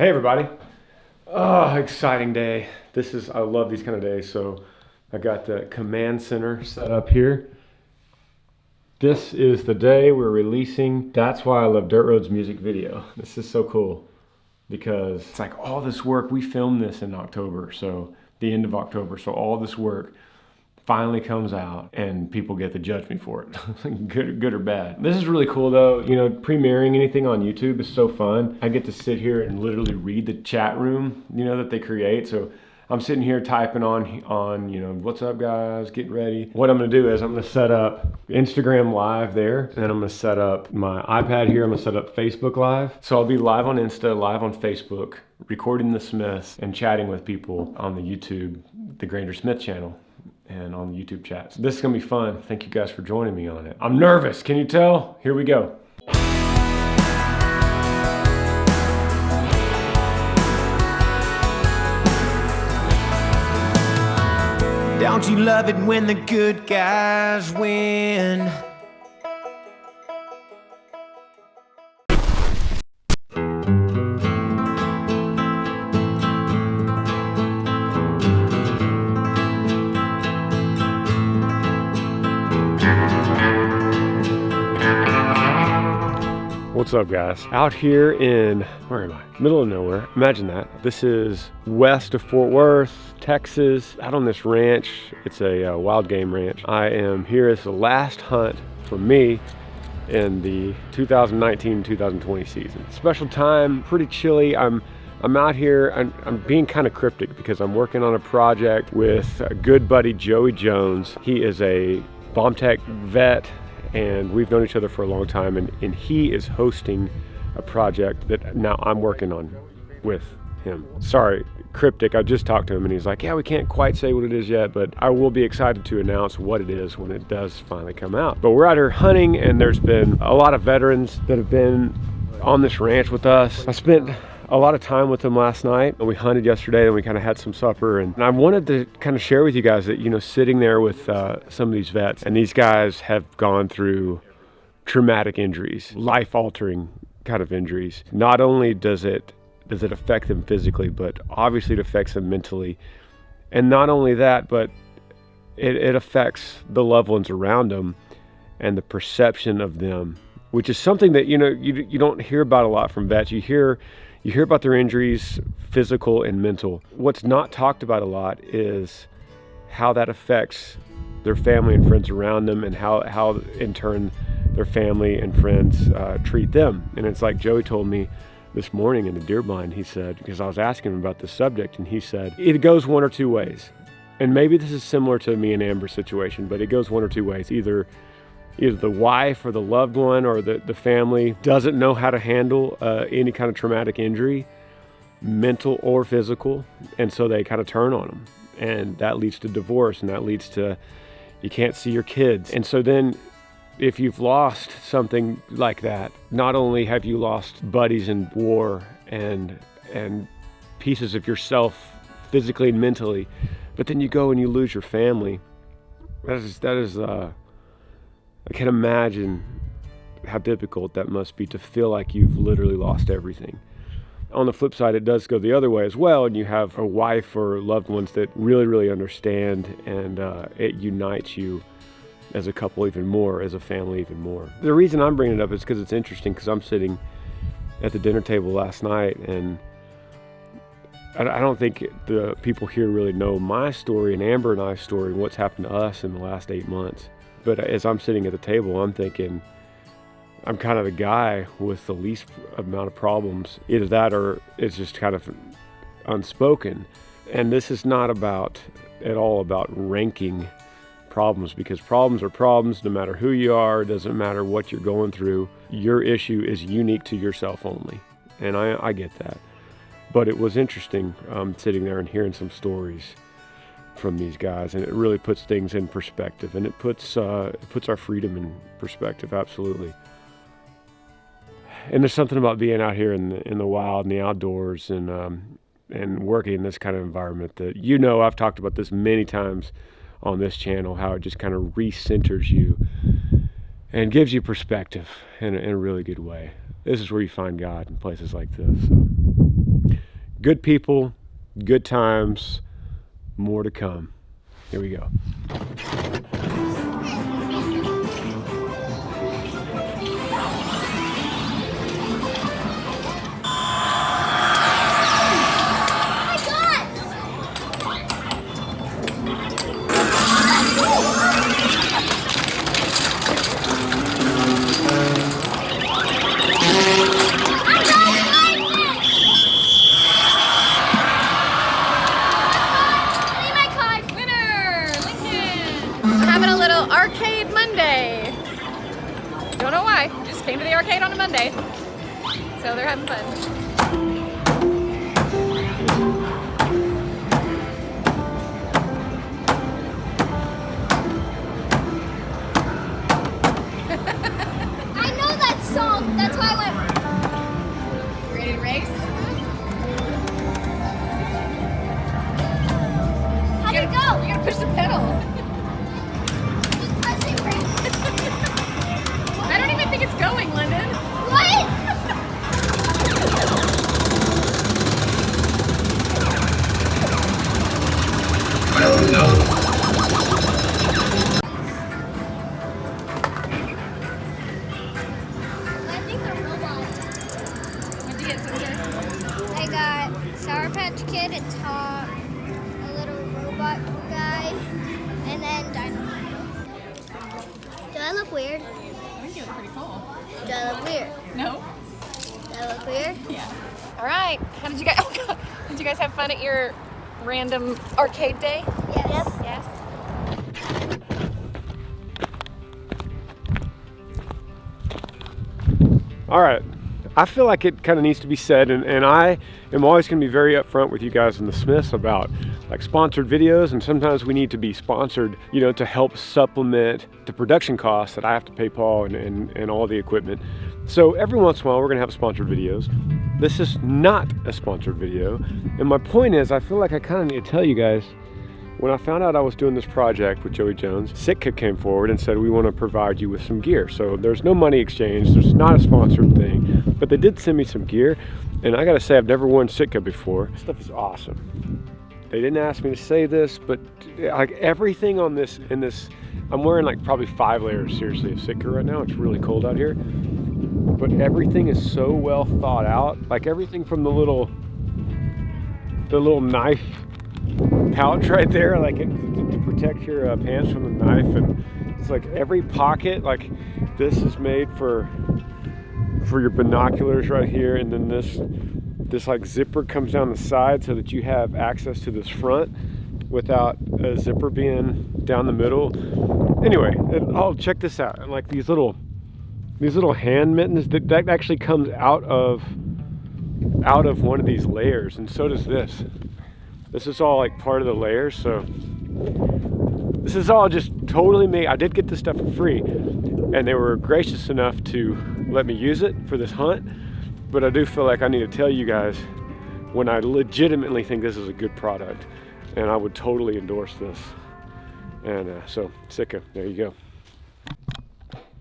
Hey everybody. Oh, exciting day. I love these kind of days. So I got the command center set up here. This is the day we're releasing That's Why I Love Dirt Roads music video. This is so cool because it's like all this work. We filmed this in October, so the end of October. So all this work finally comes out and people get to judge me for it. good or bad. This is really cool though. You know, premiering anything on YouTube is so fun. I get to sit here and literally read the chat room, you know, that they create. So I'm sitting here typing on, you know, what's up guys, getting ready. What I'm gonna do is I'm gonna set up Instagram Live there, and then I'm gonna set up my iPad here. I'm gonna set up Facebook Live. So I'll be live on Insta, live on Facebook, recording the Smiths and chatting with people on the YouTube, the Granger Smith channel, and on the YouTube chats. This is gonna be fun. Thank you guys for joining me on it. I'm nervous, can you tell? Here we go. Don't you love it when the good guys win? What's up guys? Out here in, where am I? Middle of nowhere. Imagine that. This is west of Fort Worth, Texas, out on this ranch. It's a wild game ranch. I am here as the last hunt for me in the 2019-2020 season. Special time, pretty chilly. I'm out here, I'm being kind of cryptic because I'm working on a project with a good buddy, Joey Jones. He is a bomb tech vet, and we've known each other for a long time, and he is hosting a project that now I'm working on with him. Sorry, cryptic, I just talked to him and he's like, yeah, we can't quite say what it is yet, but I will be excited to announce what it is when it does finally come out. But we're out here hunting, and there's been a lot of veterans that have been on this ranch with us. I spent a lot of time with them last night, and we hunted yesterday, and we kind of had some supper, and I wanted to kind of share with you guys that, you know, sitting there with some of these vets, and these guys have gone through traumatic injuries, life-altering kind of injuries. Not only does it affect them physically, but obviously it affects them mentally, and not only that, but it affects the loved ones around them and the perception of them, which is something that, you know, you don't hear about a lot from vets. You hear about their injuries, physical and mental. What's not talked about a lot is how that affects their family and friends around them, and how in turn their family and friends treat them. And it's like Joey told me this morning in the deer blind, he said, because I was asking him about this subject, and he said, it goes one or two ways. And maybe this is similar to me and Amber's situation, but it goes one or two ways. Either the wife or the loved one or the family doesn't know how to handle any kind of traumatic injury, mental or physical, and so they kind of turn on them, and that leads to divorce, and that leads to you can't see your kids. And so then if you've lost something like that, not only have you lost buddies in war and pieces of yourself physically and mentally, but then you go and you lose your family. That is I can imagine how difficult that must be, to feel like you've literally lost everything. On the flip side, it does go the other way as well, and you have a wife or loved ones that really understand, and it unites you as a couple even more, as a family even more. The reason I'm bringing it up is because it's interesting, because I'm sitting at the dinner table last night, and I don't think the people here really know my story and Amber and I's story and what's happened to us in the last 8 months. But as I'm sitting at the table, I'm thinking, I'm kind of the guy with the least amount of problems. Either that or it's just kind of unspoken. And this is not at all about ranking problems, because problems are problems no matter who you are. It doesn't matter what you're going through. Your issue is unique to yourself only. And I get that. But it was interesting sitting there and hearing some stories from these guys, and it really puts things in perspective, and it puts our freedom in perspective, absolutely. And there's something about being out here in the wild and the outdoors, and working in this kind of environment that, you know, I've talked about this many times on this channel, how it just kind of recenters you and gives you perspective in a really good way. This is where you find God in places like this. So. Good people, good times, more to come. Here we go. Arcade Monday. Don't know why. Just came to the arcade on a Monday. So they're having fun. I know that song. That's why I went. Ready to race? How'd it go? You gotta push the pedal. I don't even think it's going, London. What? I think they're robots. What'd you get, sister? I got Sour Patch Kid, a top, a little robot guy, and then dinosaur. Do I look weird? I think you look pretty cool. Do I look weird? No? Do I look weird? Yeah. All right. How did you guys? Oh God. Did you guys have fun at your random arcade day? Yes. Yes. All right. I feel like it kind of needs to be said, and I am always going to be very upfront with you guys in the Smiths about like sponsored videos, and sometimes we need to be sponsored, you know, to help supplement the production costs that I have to pay Paul and all the equipment. So every once in a while we're going to have sponsored videos. This is not a sponsored video, and my point is I feel like I kind of need to tell you guys, when I found out I was doing this project with Joey Jones, Sitka came forward and said, we want to provide you with some gear. So there's no money exchange, there's not a sponsored thing, but they did send me some gear. And I gotta say, I've never worn Sitka before. This stuff is awesome. They didn't ask me to say this, but like everything on this, I'm wearing like probably 5 layers seriously of Sitka right now. It's really cold out here. But everything is so well thought out. Like everything from the little knife pouch right there, like to protect your pants from the knife, and it's like every pocket, like this is made for your binoculars right here, and then this like zipper comes down the side so that you have access to this front without a zipper being down the middle. Anyway, oh, check this out. And like these little hand mittens that actually comes out of one of these layers, and so does this. This is all like part of the layers, so this is all just totally me. I did get this stuff for free, and they were gracious enough to let me use it for this hunt, but I do feel like I need to tell you guys when I legitimately think this is a good product, and I would totally endorse this. And so, Sitka, there you go.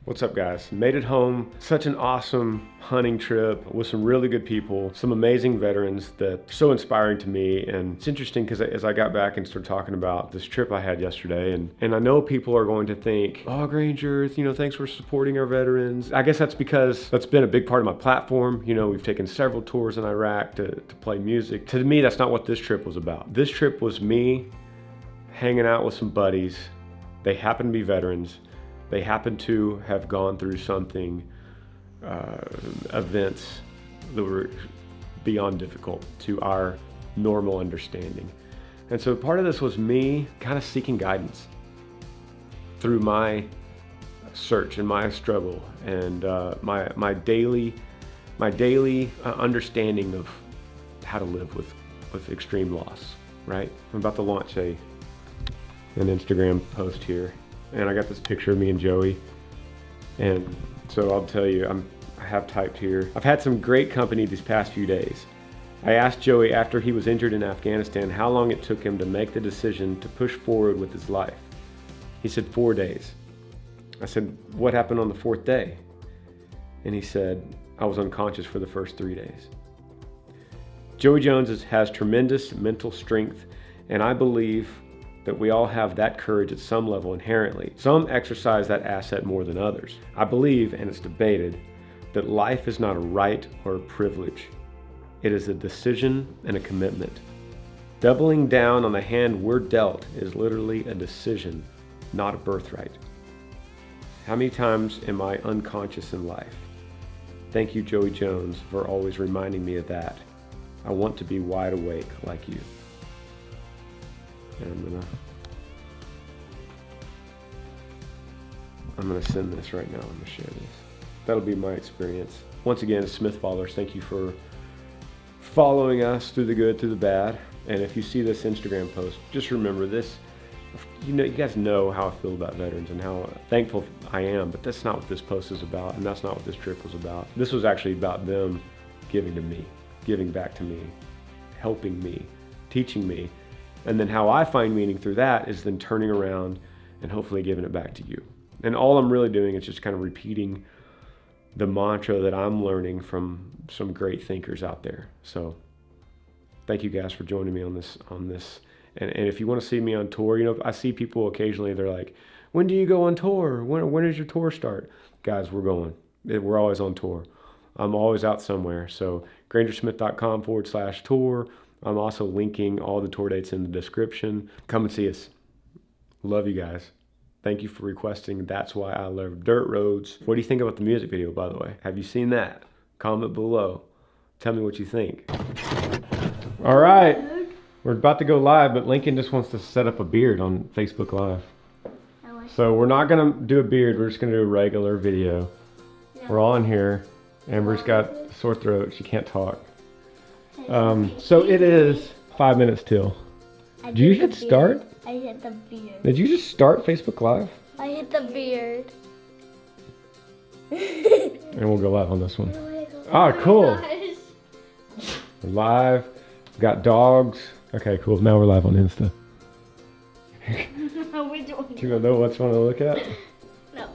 What's up, guys? Made it home. Such an awesome hunting trip with some really good people, some amazing veterans that are so inspiring to me. And it's interesting because as I got back and started talking about this trip I had yesterday, and I know people are going to think, oh, Grangers, you know, thanks for supporting our veterans. I guess that's because that's been a big part of my platform. You know, we've taken several tours in Iraq to play music. To me, that's not what this trip was about. This trip was me hanging out with some buddies. They happen to be veterans. They happen to have gone through something, events that were beyond difficult to our normal understanding. And so part of this was me kind of seeking guidance through my search and my struggle and my daily understanding of how to live with extreme loss, right? I'm about to launch an Instagram post here. And I got this picture of me and Joey. And so I'll tell you, I have typed here. I've had some great company these past few days. I asked Joey after he was injured in Afghanistan how long it took him to make the decision to push forward with his life. He said 4 days. I said, what happened on the 4th day? And he said, I was unconscious for the first 3 days. Joey Jones has tremendous mental strength, and I believe that we all have that courage at some level inherently. Some exercise that asset more than others. I believe, and it's debated, that life is not a right or a privilege. It is a decision and a commitment. Doubling down on the hand we're dealt is literally a decision, not a birthright. How many times am I unconscious in life? Thank you, Joey Jones, for always reminding me of that. I want to be wide awake like you. And I'm gonna send this right now. I'm gonna share this. That'll be my experience. Once again, Smith followers, thank you for following us through the good, through the bad. And if you see this Instagram post, just remember this. You guys know how I feel about veterans and how thankful I am, but that's not what this post is about, and that's not what this trip was about. This was actually about them giving to me, giving back to me, helping me, teaching me. And then how I find meaning through that is then turning around and hopefully giving it back to you. And all I'm really doing is just kind of repeating the mantra that I'm learning from some great thinkers out there. So thank you guys for joining me on this. And if you want to see me on tour, I see people occasionally, they're like, when do you go on tour? When does your tour start? Guys, we're going. We're always on tour. I'm always out somewhere. So grangersmith.com/tour. I'm also linking all the tour dates in the description. Come and see us. Love you guys. Thank you for requesting That's Why I Love Dirt Roads. What do you think about the music video, by the way? Have you seen that? Comment below. Tell me what you think. All right. We're about to go live, but Lincoln just wants to set up a beard on Facebook Live. So we're not going to do a beard. We're just going to do a regular video. No. We're all in here. Amber's got a sore throat. She can't talk. So it is 5 minutes till. Did you hit start? I hit the beard. Did you just start Facebook Live? I hit the beard. And we'll go live on this one. Oh, cool. We're live. We've got dogs. Okay, cool. Now we're live on Insta. Do you know what's one to look at? No.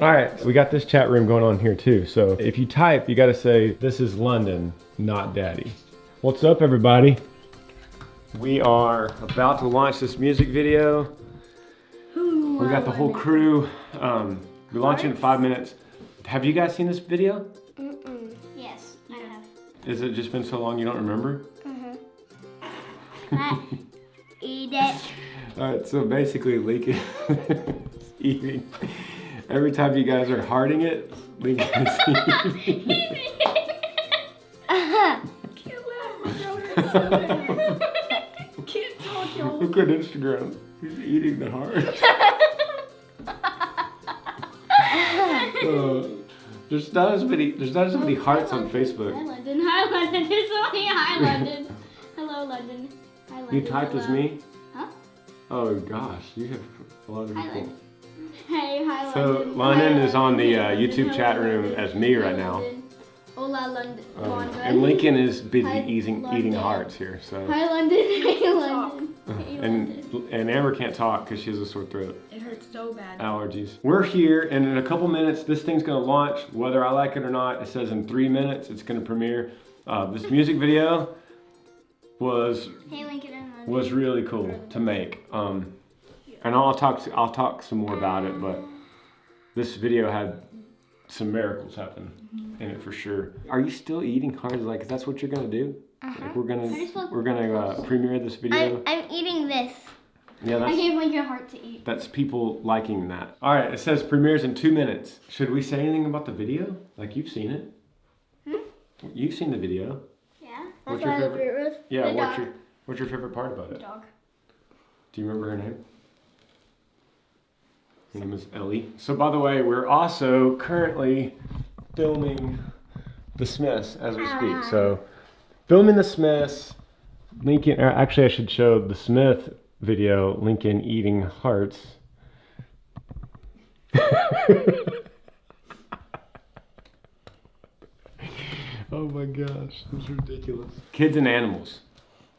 All right, so we got this chat room going on here too. So if you type, you got to say, this is London, not Daddy. What's up, everybody? We are about to launch this music video. We got the whole crew. We launch in 5 minutes. Have you guys seen this video? Yes, I have. Has it just been so long you don't remember? Eat it. All right, so basically Lincoln is eating. Every time you guys are hearting it, Lincoln is eating. Can't talk, y'all. Look on Instagram. He's eating the heart. There's not as many hearts on Facebook. Hi London. Hi London. There's so many hi London. Hello London. Hi London. You typed as me? Huh? Oh gosh, you have a lot of people. Hi London. Hey, hi So London. London is on the YouTube chat room as me right now. Hola London. And Lincoln is busy Hi, eating London. hearts here. So. Hi London. Hey London. Hey, London. And Amber can't talk because she has a sore throat. It hurts so bad. Allergies. We're here, and in a couple minutes, this thing's gonna launch. Whether I like it or not, it says in 3 minutes it's gonna premiere. This music video was really cool to make. And I'll talk some more about it, but this video had some miracles happen in it for sure. Are you still eating hard? Like that's what you're gonna do? Like we're gonna premiere this video. I'm eating this. Yeah, I gave Lincoln a heart to eat. That's people liking that. All right, it says premieres in 2 minutes. Should we say anything about the video? Like you've seen it. You've seen the video. Yeah. What's your favorite? Yeah. The What's your favorite part about it? dog. Do you remember her name? Her name is Ellie. So by the way, we're also currently filming the Smiths as we speak. So filming the Smiths. Lincoln. Actually, I should show the Smith video. Lincoln eating hearts. Oh my gosh, that's ridiculous. Kids and animals.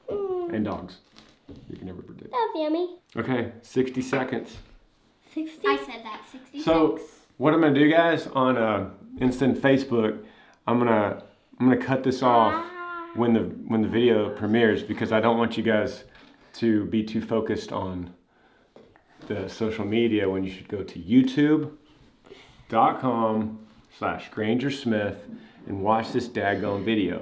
And dogs. You can never predict. That's yummy. Okay, 60 seconds. 60? I said that, 66. So, what I'm gonna do, guys, on Instant Facebook, I'm gonna cut this off when the video premieres, because I don't want you guys to be too focused on the social media when you should go to youtube.com/GrangerSmith and watch this daggone video.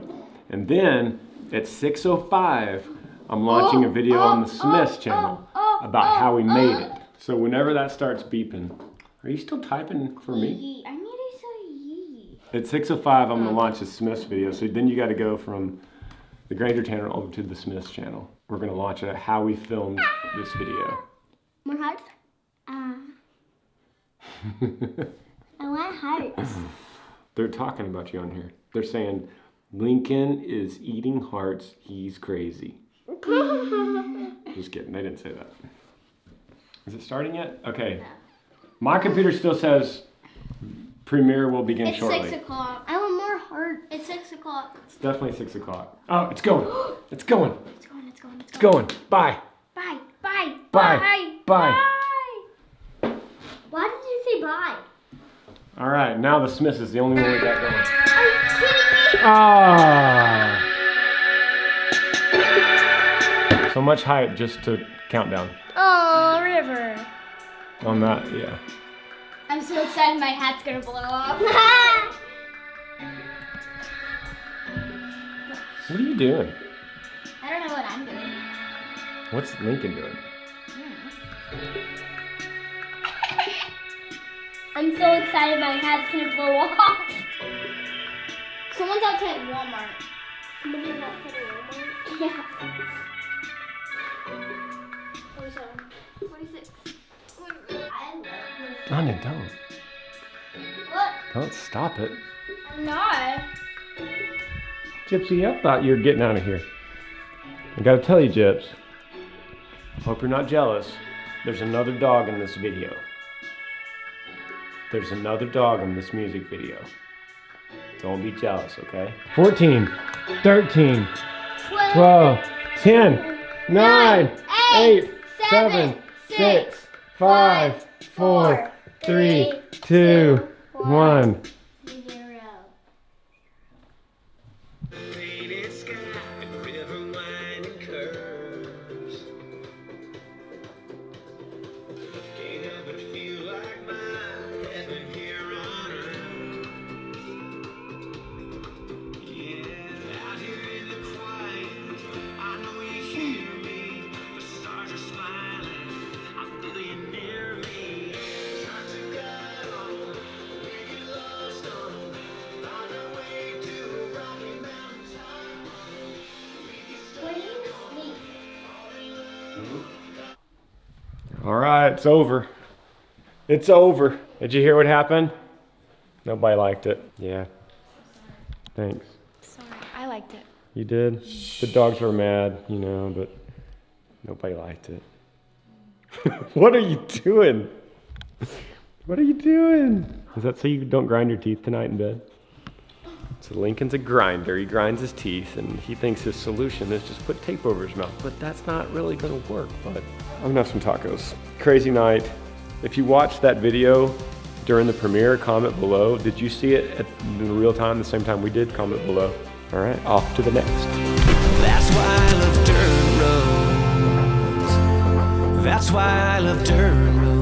And then at 6:05, I'm launching a video on the Smiths channel about how we made it. So whenever that starts beeping, are you still typing for me? I need to say yee. At 6:05, I'm gonna launch the Smiths video. So then you gotta go from the Granger channel over to the Smiths channel. We're gonna launch it at how we filmed this video. More hearts? I want hearts. They're talking about you on here. They're saying, Lincoln is eating hearts, he's crazy. Just kidding, they didn't say that. Is it starting yet? Okay. My computer still says premiere will begin shortly. It's 6 o'clock. I want more heart. It's 6 o'clock. It's definitely 6 o'clock. Oh, it's going. It's going. It's going, it's going, It's going. Bye. Bye, bye, Bye. bye. Bye. Why did you say bye? All right, now the Smiths is the only one we got going. Are you kidding me? Ah. So much hype just to countdown. Oh, River. On that, yeah. I'm so excited my hat's gonna blow up. What are you doing? I don't know what I'm doing. What's Lincoln doing? I'm so excited my hat's gonna blow off. Someone's outside Walmart. Somebody's outside Walmart? Yeah. 47. 46. I love Anya, don't. What? Don't stop it. I'm not. Gypsy, I thought you were getting out of here. I gotta tell you, Gyps. Hope you're not jealous. There's another dog in this video. There's another dog in this music video. Don't be jealous, okay? 14, 13, 12, 10, 9, 8, 7, 6, 5, 4, 3, 2, 1. Painted sky and river winding curves. Can't help but feel like my heaven here on earth. Yeah, out here in the quiet, I know you hear me. The stars are smiling, I feel you near me. Try to guide on, we get lost on, on our way to a rocky mountain top. Where do you sleep? All right, it's over. It's over. Did you hear what happened? Nobody liked it. Yeah. Thanks. Sorry, I liked it. You did? The dogs were mad, you know, but nobody liked it. What are you doing? What are you doing? Is that so you don't grind your teeth tonight in bed? So Lincoln's a grinder. He grinds his teeth, and he thinks his solution is just put tape over his mouth. But that's not really going to work. But I'm gonna have some tacos. Crazy night. If you watched that video during the premiere, comment below. Did you see it in real time, the same time we did? Comment below. All right, off to the next. That's why I love dirt roads. That's why I love dirt roads.